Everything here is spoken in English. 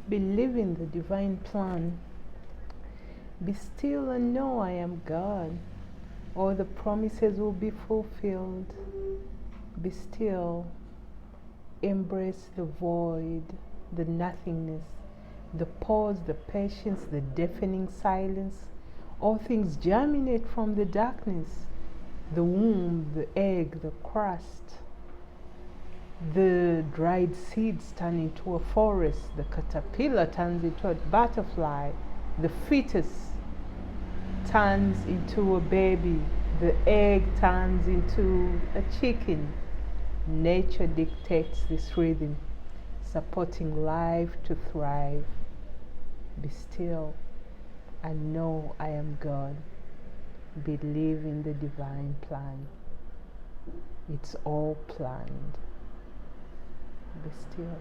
Believe in the divine plan. Be still and know I am God. All the promises will be fulfilled. Be still. Embrace the void, the nothingness, the pause, the patience, the deafening silence. All things germinate from the darkness. The womb, the egg, the crust. The dried seeds turn into a forest. The caterpillar turns into a butterfly. The fetus turns into a baby. The egg turns into a chicken. Nature dictates this rhythm, supporting life to thrive. Be still and know I am God. Believe in the divine plan. It's all planned. Be still.